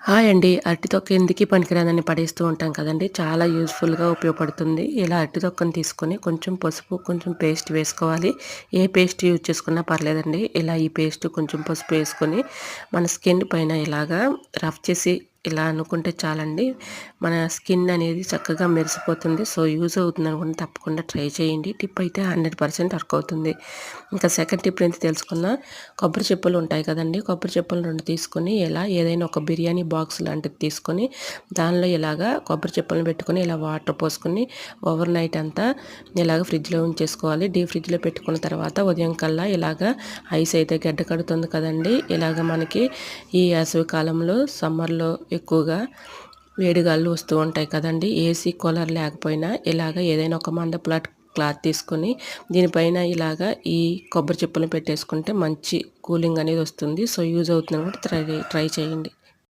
Hi అండి. అరటి తొక్క ఎందుకి పనికిరాదని పడేస్తూ ఉంటాం కదండీ! చాలా యూజ్‌ఫుల్‌గా ఉపయోగపడుతుంది. ఇలా అరటి తొక్కని తీసుకొని కొంచెం పసుపు, కొంచెం పేస్ట్ వేసుకోవాలి. ఏ పేస్ట్ యూజ్ చేసుకున్నా పర్లేదండి. ఇలా ఈ పేస్ట్ కొంచెం పసుపు వేసుకొని మన స్కిన్ పైన ఇలాగా రఫ్ చేసి ఇలా అనుకుంటే చాలండి. మన స్కిన్ అనేది చక్కగా మెరిసిపోతుంది. సో, యూజ్ అవుతుందనుకుంటే తప్పకుండా ట్రై చేయండి. టిప్ అయితే 100% వర్క్ అవుతుంది. ఇంకా సెకండ్ టిప్ ఏంటి తెలుసుకుందాం. కొబ్బరి చిప్పలు ఉంటాయి కదండీ! కొబ్బరి చిప్పలు 2 తీసుకొని ఇలా ఏదైనా ఒక బిర్యానీ బాక్స్ లాంటిది తీసుకొని దానిలో ఇలాగా కొబ్బరి చిప్పలను పెట్టుకొని ఇలా వాటర్ పోసుకొని ఓవర్ నైట్ అంతా ఇలాగ ఫ్రిడ్జ్‌లో ఉంచేసుకోవాలి. డీప్ ఫ్రిడ్జ్‌లో పెట్టుకున్న తర్వాత ఉదయం కల్లా ఇలాగా ఐస్ అయితే గడ్డ కడుతుంది కదండీ! ఇలాగ మనకి ఈ వేసవి కాలంలో సమ్మర్‌లో ఎక్కువగా వేడిగాలులు వస్తూ ఉంటాయి కదండీ! ఏసీ, కూలర్ లేకపోయినా ఇలాగ ఏదైనా ఒక మందపు క్లాత్ తీసుకొని దీనిపైన ఇలాగా ఈ కొబ్బరి చిప్పలను పెట్టేసుకుంటే మంచి కూలింగ్ అనేది వస్తుంది. సో, యూజ్ అవుతుందనమాట. ట్రై చేయండి.